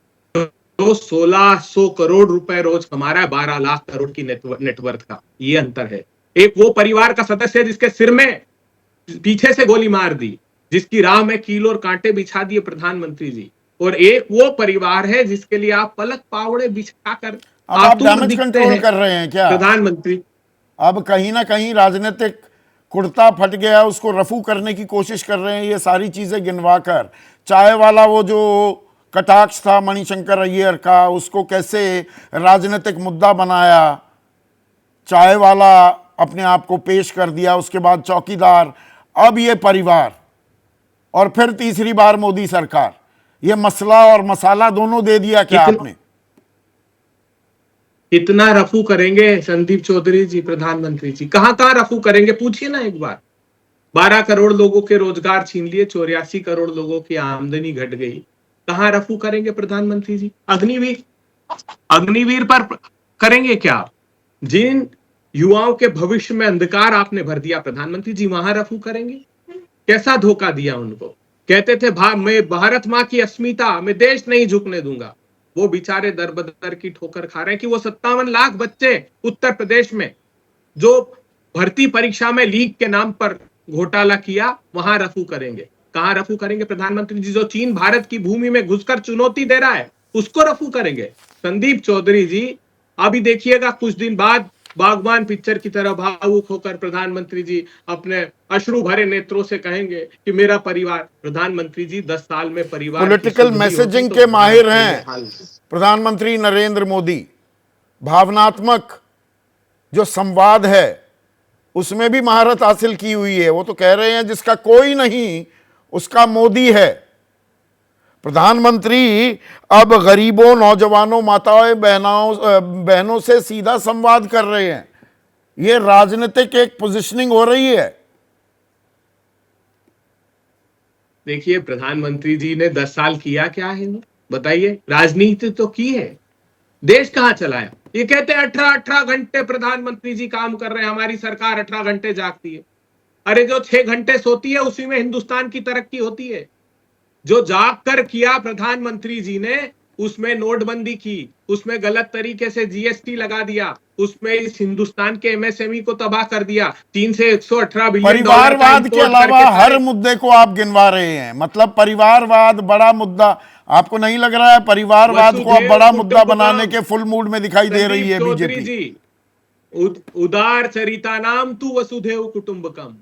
1600 करोड़ रुपए रोज कमा रहा है, 12 लाख करोड़ की नेटवर्थ का। ये अंतर है। एक वो परिवार का सदस्य है जिसके सिर में पीछे से गोली मार दी, जिसकी राह में कील और कांटे बिछा दिए प्रधानमंत्री जी, और एक वो परिवार है जिसके लिए आप पलक पावड़े बिछाकर आप डैमेज कंट्रोल कर रहे हैं क्या प्रधानमंत्री? अब कहीं ना कहीं राजनीतिक कुर्ता फट गया, उसको रफू करने की कोशिश कर रहे हैं। ये सारी चीजें गिनवा कर, चाय वाला वो जो कटाक्ष था मणिशंकर अय्यर का, उसको कैसे राजनीतिक मुद्दा बनाया, चाय वाला अपने आप को पेश कर दिया, उसके बाद चौकीदार, अब ये परिवार, और फिर तीसरी बार मोदी सरकार। ये मसला और मसाला दोनों दे दिया क्या आपने? कितना रफू करेंगे संदीप चौधरी जी प्रधानमंत्री जी? कहां रफू करेंगे? पूछिए ना एक बार। 12 करोड़ लोगों के रोजगार छीन लिए, 84 करोड़ लोगों की आमदनी घट गई। कहां रफू करेंगे प्रधानमंत्री जी? अग्निवीर पर करेंगे क्या? जिन युवाओं के भविष्य में अंधकार आपने भर दिया प्रधानमंत्री जी, वहां रफू करेंगे? कैसा धोखा दिया उनको? कहते थे मैं भारत मां की अस्मिता, मैं देश नहीं झुकने दूंगा। वो बेचारे दर बदर की ठोकर खा रहे हैं कि वो 57 लाख बच्चे उत्तर प्रदेश में जो भर्ती परीक्षा में लीक के नाम पर घोटाला किया, वहां रफू करेंगे। कहां रफू करेंगे प्रधानमंत्री जी? जो चीन भारत की भूमि में घुसकर चुनौती दे रहा है, उसको रफू करेंगे। संदीप चौधरी जी, अभी देखिएगा कुछ दिन बाद बागबान पिक्चर की तरह भावुक होकर प्रधानमंत्री जी अपने अश्रु भरे नेत्रों से कहेंगे कि मेरा परिवार। प्रधानमंत्री जी 10 साल में परिवार पॉलिटिकल मैसेजिंग के माहिर हैं प्रधानमंत्री नरेंद्र मोदी। भावनात्मक जो संवाद है उसमें भी महारत हासिल की हुई है। वो तो कह रहे हैं जिसका कोई नहीं उसका मोदी है। प्रधानमंत्री अब गरीबों, नौजवानों, माताओं, बहनों से सीधा संवाद कर रहे हैं। ये राजनीतिक एक पोजीशनिंग हो रही है। देखिए प्रधानमंत्री जी ने 10 साल किया क्या है, बताइए? राजनीति तो की है, देश कहां चलाया? ये कहते हैं 18 घंटे प्रधानमंत्री जी काम कर रहे हैं, हमारी सरकार 18 घंटे जागती है। अरे जो 6 घंटे सोती है उसी में हिंदुस्तान की तरक्की होती है। जो जाग कर किया प्रधानमंत्री जी ने, उसमें नोटबंदी की, उसमें गलत तरीके से जीएसटी लगा दिया, उसमें इस हिंदुस्तान के एमएसएमई को तबाह कर दिया। 3 से 118 बिलियन परिवारवाद के अलावा हर मुद्दे को आप गिनवा रहे हैं। मतलब परिवारवाद बड़ा मुद्दा आपको नहीं लग रहा है? परिवारवाद को अब बड़ा मुद्दा बनाने के फुल मूड में दिखाई दे रही है बीजेपी। उदार चरिता नाम तू वसुधैव कुटुंबकम।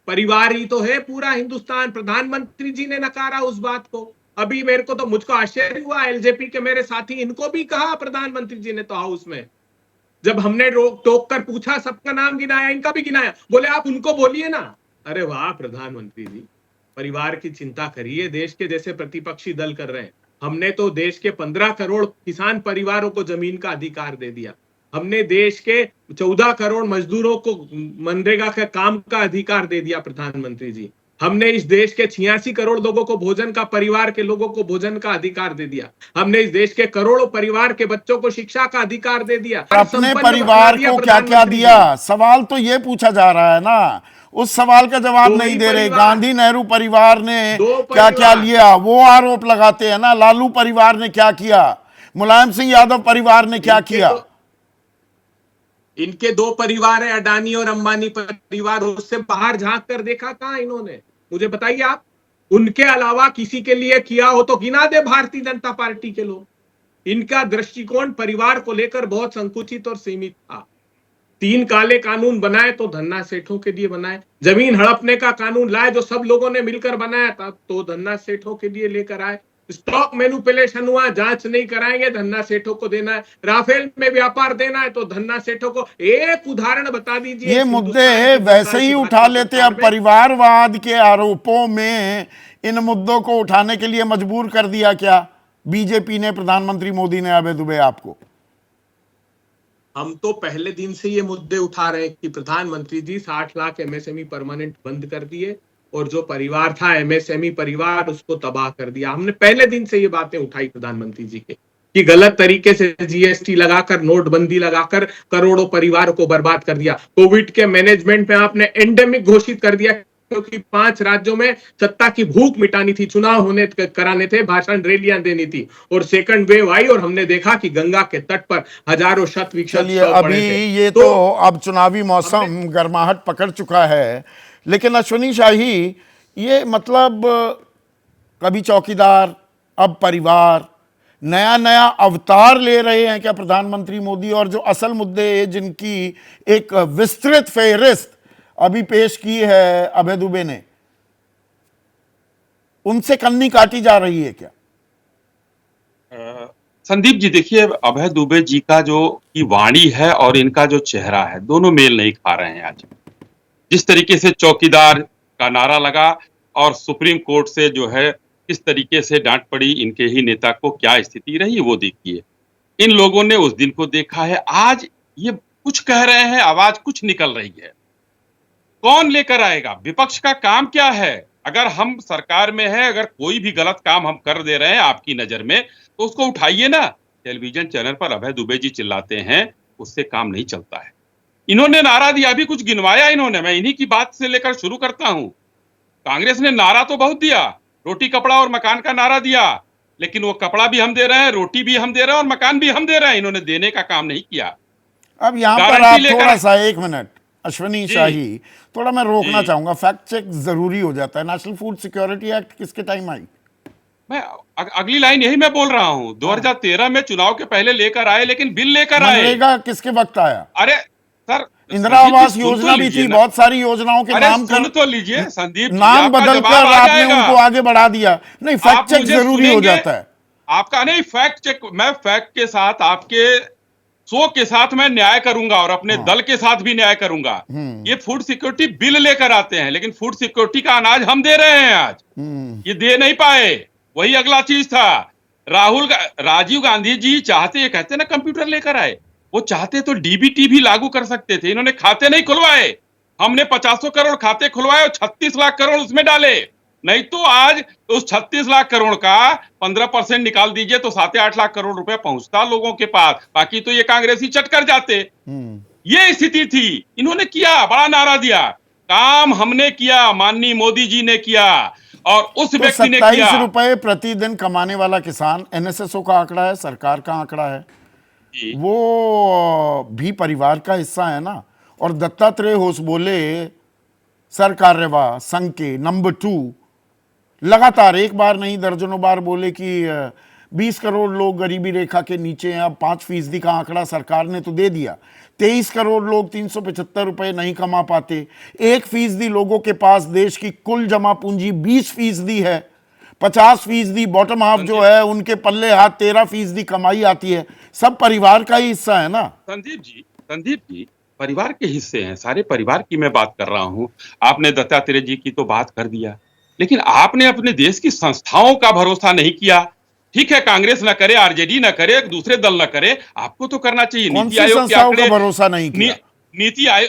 परिवार ही तो है पूरा हिंदुस्तान। प्रधानमंत्री जी ने नकारा उस बात को। अभी मेरे को तो मुझको आश्चर्य हुआ, एलजेपी के मेरे साथी, इनको भी कहा प्रधानमंत्री जी ने तो हाउस में, जब हमने रोक टोक कर पूछा, सबका नाम गिनाया, इनका भी गिनाया। बोले आप उनको बोलिए ना। अरे वाह प्रधानमंत्री जी, परिवार की चिंता करिए, देश के जैसे प्रतिपक्षी दल कर रहे हैं। हमने तो देश के 15 करोड़ किसान परिवारों को जमीन का अधिकार दे दिया। हमने देश के 14 करोड़ मजदूरों को मनरेगा के काम का अधिकार दे दिया प्रधानमंत्री जी। हमने इस देश के 86 करोड़ लोगों को भोजन का, परिवार के लोगों को भोजन का अधिकार दे दिया। हमने इस देश के करोड़ों परिवार के बच्चों को शिक्षा का अधिकार दे दिया। अपने परिवार को क्या क्या दिया? सवाल तो ये पूछा जा रहा है ना, उस सवाल का जवाब नहीं दे रहे। गांधी नेहरू परिवार ने क्या क्या लिया वो आरोप लगाते हैं ना। लालू परिवार ने क्या किया? मुलायम सिंह यादव परिवार ने क्या किया? इनके 2 परिवार है, अडानी और अंबानी परिवार। उससे बाहर झांक कर देखा कहां इन्होंने? मुझे बताइए आप। उनके अलावा किसी के लिए किया हो तो गिना दे भारतीय जनता पार्टी के लोग। इनका दृष्टिकोण परिवार को लेकर बहुत संकुचित और सीमित था। 3 काले कानून बनाए तो धन्ना सेठों के लिए बनाए। जमीन हड़पने का कानून लाए जो सब लोगों ने मिलकर बनाया था, तो धन्ना सेठों के लिए लेकर आए। स्टॉक मैनिपुलेशन हुआ, जांच नहीं कराएंगे, धन्ना सेठों को देना है। राफेल में व्यापार देना है तो धन्ना सेठों को। एक उदाहरण बता दीजिए। ये मुद्दे वैसे ही उठा लेते। अब परिवारवाद के आरोपों में इन मुद्दों को उठाने के लिए मजबूर कर दिया क्या बीजेपी ने, प्रधानमंत्री मोदी ने, अभय दुबे आपको? हम तो पहले दिन से ये मुद्दे उठा रहे हैं कि प्रधानमंत्री जी 60 लाख एमएसएमई परमानेंट बंद कर दिए और जो परिवार था एमएसएमई परिवार, उसको तबाह कर दिया। हमने पहले दिन से ये बातें उठाई प्रधानमंत्री जी के कि गलत तरीके से जीएसटी लगाकर, नोटबंदी लगाकर करोड़ों परिवारों को बर्बाद कर दिया। कोविड के मैनेजमेंट में आपने एंडेमिक घोषित कर दिया क्योंकि 5 राज्यों में सत्ता की भूख मिटानी थी, चुनाव होने कराने थे, भाषण रैलियां देनी थी, और सेकंड वेव आई और हमने देखा कि गंगा के तट पर हजारों शत विक्षत। चलिए अभी ये तो अब चुनावी मौसम गर्माहट पकड़ चुका है, लेकिन अश्विनी शाही, ये मतलब कभी चौकीदार, अब परिवार, नया नया अवतार ले रहे हैं क्या प्रधानमंत्री मोदी? और जो असल मुद्दे जिनकी एक विस्तृत फेहरिस्त अभी पेश की है अभय दुबे ने, उनसे कन्नी काटी जा रही है क्या? संदीप जी देखिए, अभय दुबे जी का जो की वाणी है और इनका जो चेहरा है, दोनों मेल नहीं खा रहे हैं। आज जिस तरीके से चौकीदार का नारा लगा और सुप्रीम कोर्ट से जो है किस तरीके से डांट पड़ी इनके ही नेता को, क्या स्थिति रही वो देखिए। इन लोगों ने उस दिन को देखा है, आज ये कुछ कह रहे हैं, आवाज कुछ निकल रही है। कौन लेकर आएगा? विपक्ष का काम क्या है? अगर हम सरकार में है, अगर कोई भी गलत काम हम कर दे रहे हैं आपकी नजर में, तो उसको उठाइए ना। टेलीविजन चैनल पर अभय दुबे जी चिल्लाते हैं, उससे काम नहीं चलता है। इन्होंने नारा दिया, अभी कुछ गिनवाया इन्होंने, मैं इन्हीं की बात से लेकर शुरू करता हूं। कांग्रेस ने नारा तो बहुत दिया, रोटी कपड़ा और मकान का नारा दिया, लेकिन वो कपड़ा भी हम दे रहे हैं, रोटी भी हम दे रहे हैं और मकान भी हम दे रहे हैं। इन्होंने देने का काम नहीं किया। अब यहां पर आप थोड़ा सा 1 मिनट, अश्विनी शाही, थोड़ा मैं रोकना चाहूंगा, फैक्ट चेक जरूरी हो जाता है। नेशनल फूड सिक्योरिटी एक्ट किसके टाइम आई? मैं अगली लाइन यही मैं बोल रहा हूँ, 2013 में चुनाव के पहले लेकर आए, लेकिन बिल लेकर आए। मनरेगा किसके वक्त आया? अरे सर, इंदिरा आवास योजना भी थी, बहुत सारी योजनाओं के नाम सुन तो लीजिए संदीप जी, नाम आपका बदलकर जवाब आ आपने जाएगा। उनको आगे बढ़ा दिया। नहीं, फैक्ट आप चेक मुझे जरूरी हो सुनेंगे? जाता है। आपका नहीं, फैक्ट चेक, मैं फैक्ट के साथ, आपके शो के साथ मैं न्याय करूंगा और अपने दल के साथ भी न्याय करूंगा। ये फूड सिक्योरिटी बिल लेकर आते हैं, लेकिन फूड सिक्योरिटी का अनाज हम दे रहे हैं आज, ये दे नहीं पाए। वही अगला चीज था। राजीव गांधी जी चाहते, ये कहते ना कंप्यूटर लेकर आए, वो चाहते तो डीबीटी भी लागू कर सकते थे। इन्होंने खाते नहीं खुलवाए, हमने 500 करोड़ खाते खुलवाए और 36 लाख करोड़ उसमें डाले। नहीं तो आज उस 36 लाख करोड़ का 15% निकाल दीजिए तो 7-8 लाख करोड़ रुपए पहुंचता लोगों के पास, बाकी तो ये कांग्रेसी चट कर जाते। ये स्थिति थी। इन्होंने किया, बड़ा नारा दिया, काम हमने किया, माननीय मोदी जी ने किया और उस तो व्यक्ति ने 27 किया। रुपए प्रतिदिन कमाने वाला किसान, एनएसएसओ का आंकड़ा है, सरकार का आंकड़ा है, जी। वो भी परिवार का हिस्सा है ना। और दत्तात्रेय होसबोले सरकार्यवाह संघ के नंबर 2 लगातार एक बार नहीं दर्जनों बार बोले कि 20 करोड़ लोग गरीबी रेखा के नीचे हैं। अब 5% का आंकड़ा सरकार ने तो दे दिया। 23 करोड़ लोग 375 रुपए नहीं कमा पाते। 1% लोगों के पास देश की कुल जमा पूंजी 20% है। 50% बॉटम हाफ जो है उनके पल्ले हाथ 13% कमाई आती है। सब परिवार का ही हिस्सा है ना। संदीप जी परिवार के हिस्से हैं, सारे परिवार की मैं बात कर रहा हूं। आपने दत्तात्रेय जी की तो बात कर दिया, लेकिन आपने अपने देश की संस्थाओं का भरोसा नहीं किया। ठीक है, कांग्रेस न करे, आरजेडी न करे, दूसरे दल न करे, आपको तो करना चाहिए। कौन नीति सी आयोग के संस्थाओं का आंकड़े, भरोसा नहीं किया?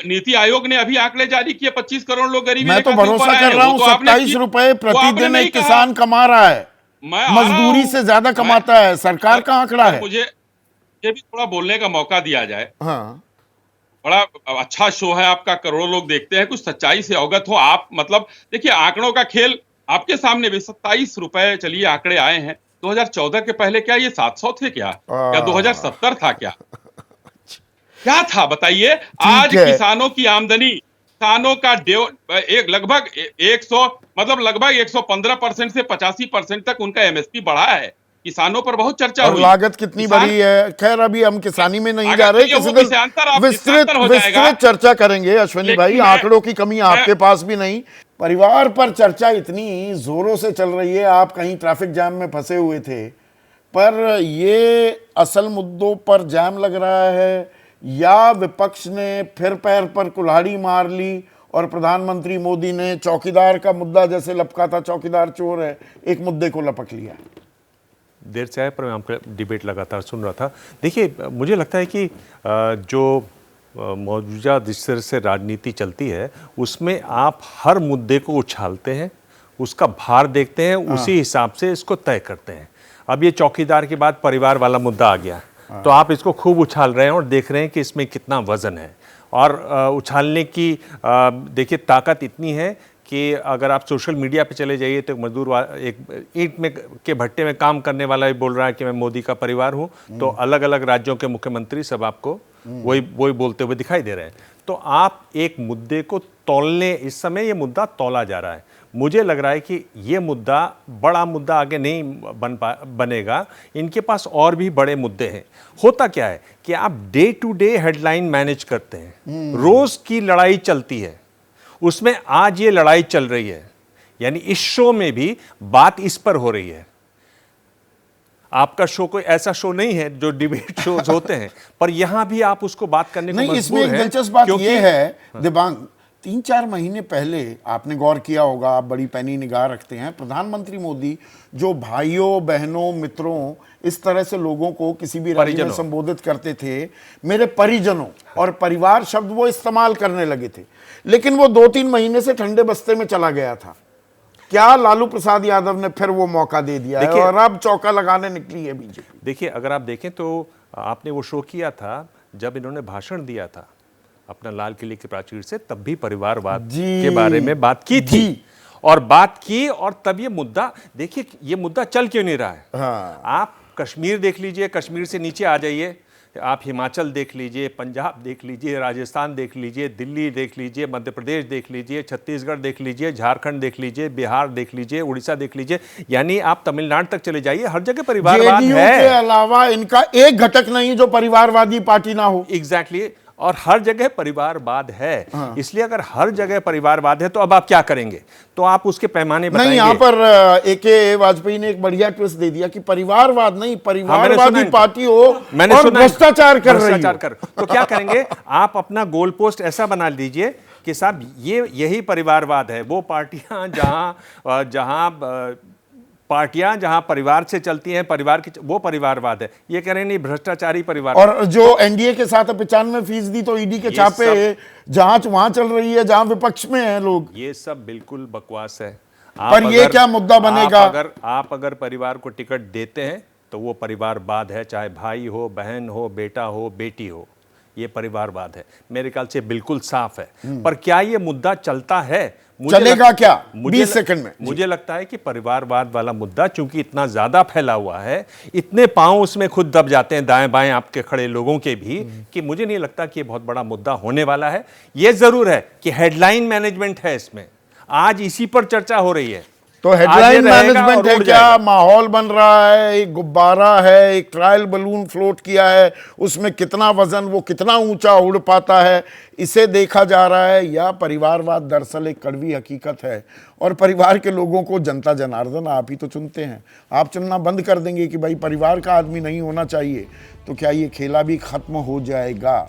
नीति आयोग ने अभी आंकड़े जारी किए, 25 करोड़ लोग गरीबी मैं तो रेखा के ऊपर भरोसा आए कर हैं। रहा वो हूं, तो आपने 27 की- रुपए वो आपने प्रतिदिन नहीं एक कहा। किसान कमा रहा है, मैं आ रहा मजदूरी हूं। से ज्यादा कमाता है। सरकार का आंकड़ा है। मुझे ये भी थोड़ा बोलने का मौका दिया जाए। हाँ, बड़ा अच्छा शो है आपका, करोड़ों लोग देखते हैं, कुछ सच्चाई से अवगत हो आप। मतलब देखिए, आंकड़ों का खेल आपके सामने भी। 27 रुपए चलिए आंकड़े आए हैं। 2014 के पहले क्या ये 700 थे क्या 2070 था क्या था बताइए। आज है। किसानों की आमदनी, किसानों का लगभग 100, मतलब लगभग 115% से 85% तक उनका एमएसपी बढ़ा है। किसानों पर बहुत चर्चा और हुई। लागत कितनी बढ़ी है। खैर, अभी हम किसानी में नहीं जा रहे, किसी दिन विस्तृत विस्तृत चर्चा करेंगे अश्विनी भाई। लेकिन आंकड़ों की कमी आपके पास भी नहीं। परिवार पर चर्चा इतनी जोरों से चल रही है, आप कहीं ट्रैफिक जाम में फंसे हुए थे, पर ये असल मुद्दों पर जाम लग रहा है या विपक्ष ने फिर पैर पर कुल्हाड़ी मार ली और प्रधानमंत्री मोदी ने चौकीदार का मुद्दा जैसे लपका था, चौकीदार चोर है, एक मुद्दे को लपक लिया? देर से आया पर मैं आपका डिबेट लगातार सुन रहा था। देखिए, मुझे लगता है कि जो मौजूदा जिस तरह से राजनीति चलती है उसमें आप हर मुद्दे को उछालते हैं, उसका भार देखते हैं, उसी हिसाब से इसको तय करते हैं। अब ये चौकीदार के बाद परिवार वाला मुद्दा आ गया, तो आप इसको खूब उछाल रहे हैं और देख रहे हैं कि इसमें कितना वजन है। और उछालने की देखिए ताकत इतनी है कि अगर आप सोशल मीडिया पे चले जाइए तो मजदूर एक ईंट में के भट्टे में काम करने वाला भी बोल रहा है कि मैं मोदी का परिवार हूं, तो अलग अलग राज्यों के मुख्यमंत्री सब आपको वही बोलते हुए दिखाई दे रहे हैं। तो आप एक मुद्दे को तौलने, इस समय ये मुद्दा तौला जा रहा है। मुझे लग रहा है कि ये मुद्दा बड़ा मुद्दा आगे नहीं बनेगा, इनके पास और भी बड़े मुद्दे हैं। होता क्या है कि आप day to day headline manage करते हैं, रोज की लड़ाई चलती है, उसमें आज ये लड़ाई चल रही है, यानी इस शो में भी बात इस पर हो रही है। आपका शो कोई ऐसा शो नहीं है जो डिबेट शोज होते हैं, पर यहां भी आप उसको बात करने को नहीं, मजबूर इसमें एक हैं, दिलचस्प बात क्योंकि- यह है दिबांग, 3-4 महीने पहले आपने गौर किया होगा, आप बड़ी पैनी निगाह रखते हैं, प्रधानमंत्री मोदी जो भाइयों बहनों मित्रों इस तरह से लोगों को किसी भी राज्य में संबोधित करते थे, मेरे परिजनों और परिवार शब्द वो इस्तेमाल करने लगे थे, लेकिन वो 2-3 महीने से ठंडे बस्ते में चला गया था। क्या लालू प्रसाद यादव ने फिर वो मौका दे दिया है और अब चौका लगाने निकली है बीजेपी? देखिए, अगर आप देखें तो आपने वो शो किया था जब इन्होंने भाषण दिया था अपना लाल किले की प्राचीर से, तब भी परिवारवाद के बारे में बात की थी और बात की, और तब ये मुद्दा, देखिए ये मुद्दा चल क्यों नहीं रहा है। हाँ। आप कश्मीर देख लीजिए, कश्मीर से नीचे आ जाइए, आप हिमाचल देख लीजिए, पंजाब देख लीजिए, राजस्थान देख लीजिए, दिल्ली देख लीजिए, मध्य प्रदेश देख लीजिए, छत्तीसगढ़ देख लीजिए, झारखंड देख लीजिए, बिहार देख लीजिए, उड़ीसा देख लीजिए, यानी आप तमिलनाडु तक चले जाइए, हर जगह परिवारवाद जेडीयू है। के अलावा इनका एक घटक नहीं जो परिवारवादी पार्टी ना हो। एग्जैक्टली और हर जगह परिवारवाद है। इसलिए अगर हर जगह परिवारवाद है तो अब आप क्या करेंगे? तो आप उसके पैमाने बताएंगे। नहीं, यहाँ पर ए.के. वाजपेयी ने एक बढ़िया ट्विस्ट दे दिया कि परिवारवाद नहीं, परिवारवादी पार्टी हो और भ्रष्टाचार कर रही हो। तो क्या करेंगे? आप अपना गोल पोस्ट ऐसा बना लीजिए कि साहब ये यही परिवारवाद है। वो पार्टियां जहां परिवार से चलती हैं, परिवार की, वो परिवारवाद है। ये कह रहे हैं नहीं, भ्रष्टाचारी परिवार। और जो एनडीए के साथ 95% तो ईडी के छापे जांच वहां चल रही है जहां विपक्ष में हैं लोग। ये सब बिल्कुल बकवास है। पर ये क्या मुद्दा बनेगा? आप अगर परिवार को टिकट देते हैं तो वो परिवारवाद है, चाहे भाई हो, बहन हो, बेटा हो, बेटी हो, ये परिवारवाद है। मेरे ख्याल से बिल्कुल साफ है। पर क्या ये मुद्दा चलता है? चलेगा क्या 20 सेकंड में? मुझे लगता है कि परिवारवाद वाला मुद्दा चूंकि इतना ज्यादा फैला हुआ है, इतने पांव उसमें खुद दब जाते हैं दाएं बाएं आपके खड़े लोगों के भी, कि मुझे नहीं लगता कि ये बहुत बड़ा मुद्दा होने वाला है। ये जरूर है कि हेडलाइन मैनेजमेंट है इसमें, आज इसी पर चर्चा हो रही है। तो हेडलाइन मैनेजमेंट है क्या? माहौल बन रहा है, एक गुब्बारा है, एक ट्रायल बलून फ्लोट किया है, उसमें कितना वजन, वो कितना ऊंचा उड़ पाता है, इसे देखा जा रहा है? या परिवारवाद दरअसल एक कड़वी हकीकत है और परिवार के लोगों को जनता जनार्दन आप ही तो चुनते हैं, आप चुनना बंद कर देंगे कि भाई परिवार का आदमी नहीं होना चाहिए, तो क्या ये खेला भी खत्म हो जाएगा?